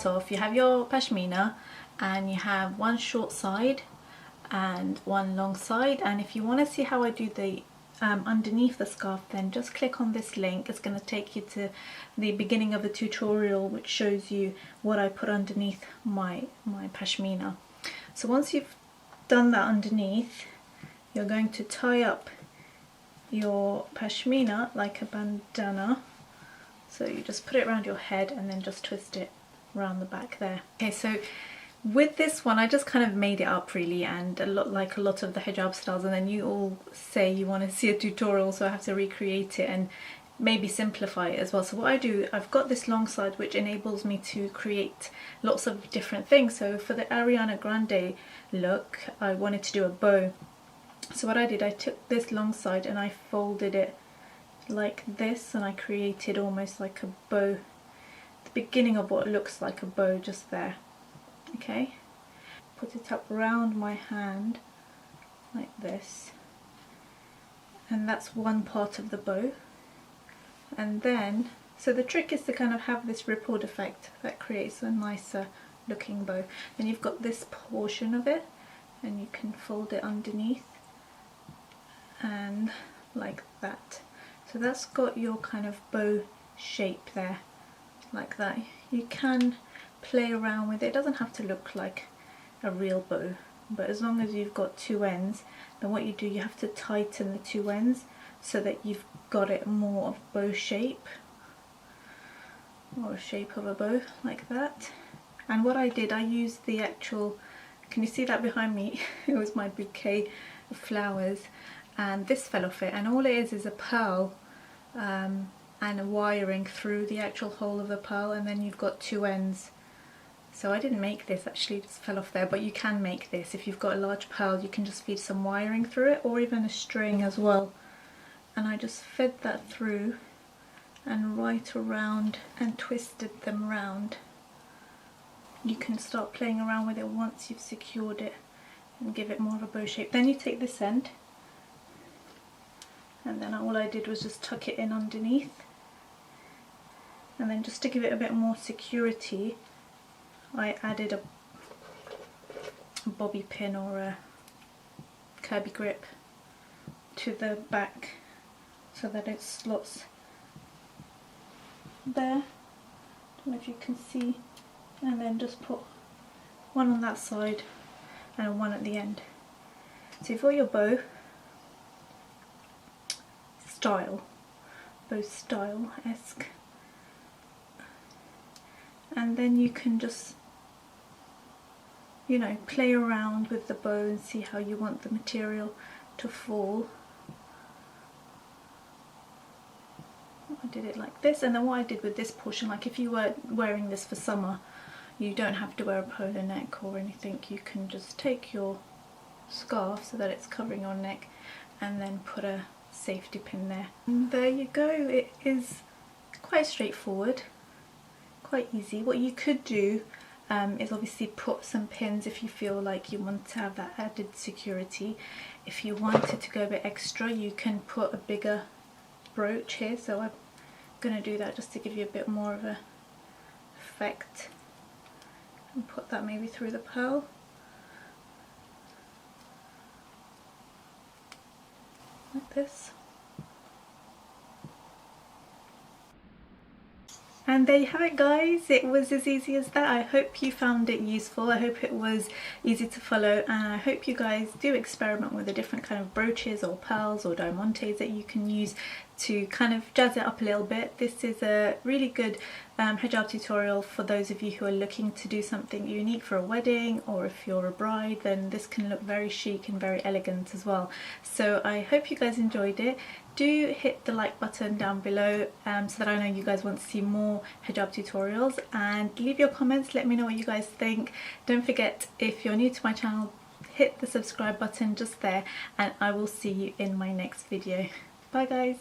start off, you have your pashmina and you have one short side and one long side, and if you want to see how I do the underneath the scarf, then just click on this link. It's going to take you to the beginning of the tutorial which shows you what I put underneath my pashmina. So once you've done that underneath, you're going to tie up your pashmina like a bandana. So you just put it around your head and then just twist it around the back there. Okay, so with this one I just kind of made it up really, and a lot of the hijab styles, and then you all say you want to see a tutorial, so I have to recreate it and maybe simplify it as well. So what I do, I've got this long side which enables me to create lots of different things. So for the Ariana Grande look, I wanted to do a bow. So what I did, I took this long side and I folded it like this, and I created almost like a bow, the beginning of what looks like a bow just there. Okay, put it up around my hand like this, and that's one part of the bow. And then, so the trick is to kind of have this rippled effect that creates a nicer looking bow. Then you've got this portion of it and you can fold it underneath and like that. So that's got your kind of bow shape there, like that. You can play around with it. It doesn't have to look like a real bow, but as long as you've got two ends, then what you do, you have to tighten the two ends so that you've got it more of bow shape, or a shape of a bow like that. And what I did, I used the actual, can you see that behind me? It was my bouquet of flowers, and this fell off it, and all it is a pearl and a wiring through the actual hole of the pearl, and then you've got two ends. So I didn't make this, actually, it just fell off there, but you can make this. If you've got a large pearl, you can just feed some wiring through it, or even a string as well. And I just fed that through and right around and twisted them round. You can start playing around with it once you've secured it and give it more of a bow shape. Then you take this end, and then all I did was just tuck it in underneath, and then just to give it a bit more security, I added a bobby pin or a Kirby grip to the back so that it slots there. Don't know if you can see, and then just put one on that side and one at the end. So you've got your bow style-esque, and then you can just, you know, play around with the bow and see how you want the material to fall. I did it like this, and then what I did with this portion, like if you were wearing this for summer, you don't have to wear a polo neck or anything. You can just take your scarf so that it's covering your neck and then put a safety pin there. And there you go. It is quite straightforward, quite easy. What you could do is obviously put some pins if you feel like you want to have that added security. If you wanted to go a bit extra, you can put a bigger brooch here, so I'm going to do that just to give you a bit more of a effect, and put that maybe through the pearl. Like this. And there you have it, guys. It was as easy as that. I hope you found it useful. I hope it was easy to follow, and I hope you guys do experiment with the different kind of brooches or pearls or diamantes that you can use to kind of jazz it up a little bit. This is a really good hijab tutorial for those of you who are looking to do something unique for a wedding, or if you're a bride, then this can look very chic and very elegant as well. So I hope you guys enjoyed it. Do hit the like button down below so that I know you guys want to see more hijab tutorials, and leave your comments, let me know what you guys think. Don't forget, if you're new to my channel, hit the subscribe button just there, and I will see you in my next video. Bye guys.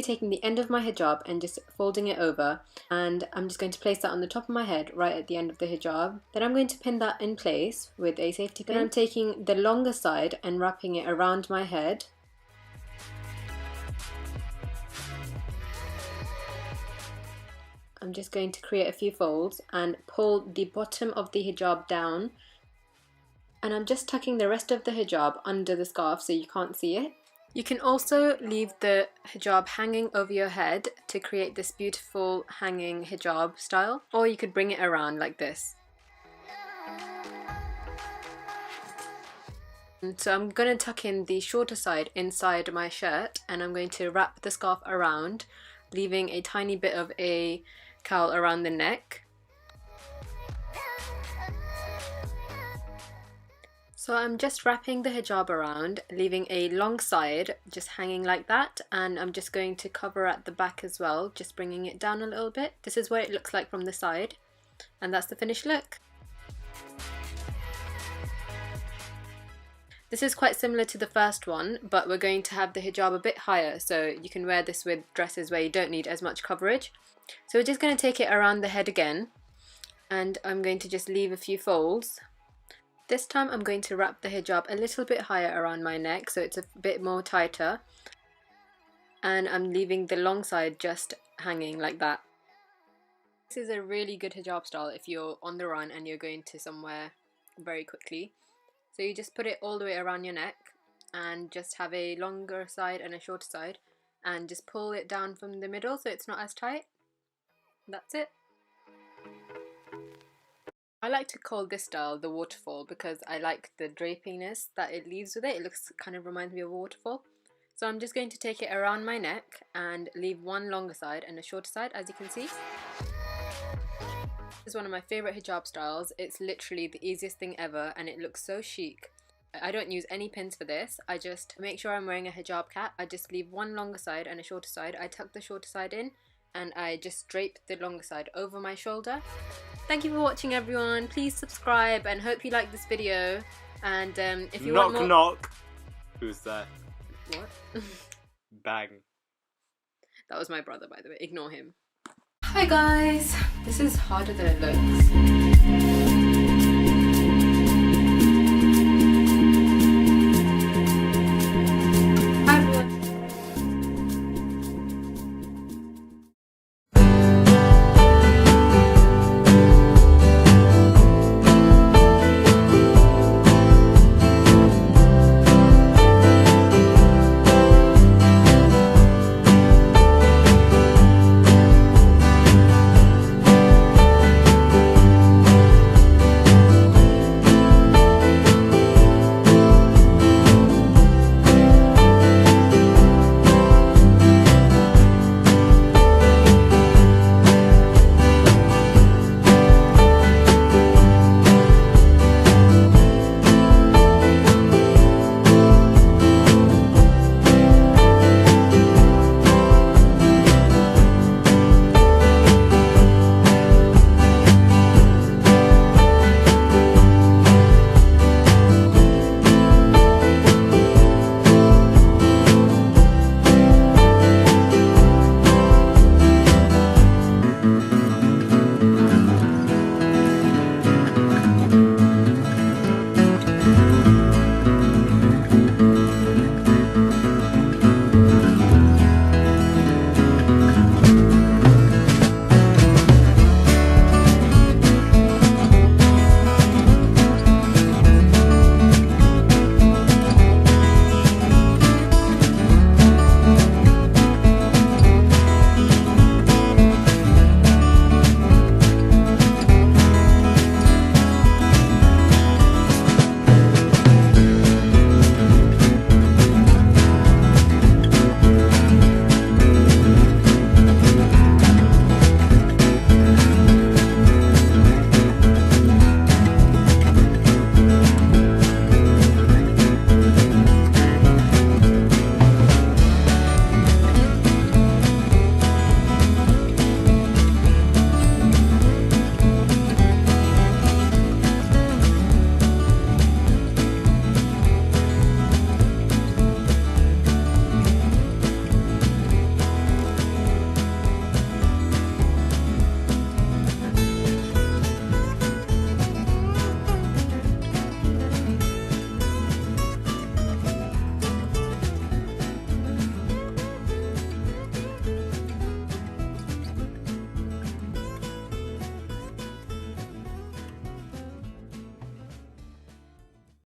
Taking the end of my hijab and just folding it over, and I'm just going to place that on the top of my head right at the end of the hijab. Then I'm going to pin that in place with a safety pin. Then I'm taking the longer side and wrapping it around my head. I'm just going to create a few folds and pull the bottom of the hijab down, and I'm just tucking the rest of the hijab under the scarf so you can't see it. You can also leave the hijab hanging over your head to create this beautiful hanging hijab style, or you could bring it around like this. And so I'm going to tuck in the shorter side inside my shirt, and I'm going to wrap the scarf around, leaving a tiny bit of a cowl around the neck. So I'm just wrapping the hijab around, leaving a long side just hanging like that, and I'm just going to cover at the back as well, just bringing it down a little bit. This is what it looks like from the side, and that's the finished look. This is quite similar to the first one, but we're going to have the hijab a bit higher, so you can wear this with dresses where you don't need as much coverage. So we're just going to take it around the head again, and I'm going to just leave a few folds. This time I'm going to wrap the hijab a little bit higher around my neck so it's a bit more tighter, and I'm leaving the long side just hanging like that. This is a really good hijab style if you're on the run and you're going to somewhere very quickly. So you just put it all the way around your neck and just have a longer side and a shorter side, and just pull it down from the middle so it's not as tight. That's it. I like to call this style the waterfall because I like the drapiness that it leaves with it. It looks, kind of reminds me of a waterfall. So I'm just going to take it around my neck and leave one longer side and a shorter side, as you can see. This is one of my favourite hijab styles. It's literally the easiest thing ever and it looks so chic. I don't use any pins for this. I just make sure I'm wearing a hijab cap. I just leave one longer side and a shorter side. I tuck the shorter side in and I just drape the longer side over my shoulder. Thank you for watching, everyone. Please subscribe and hope you like this video. And if you want more... Knock. Who's there? What? Bang. That was my brother, by the way. Ignore him. Hi guys. This is harder than it looks.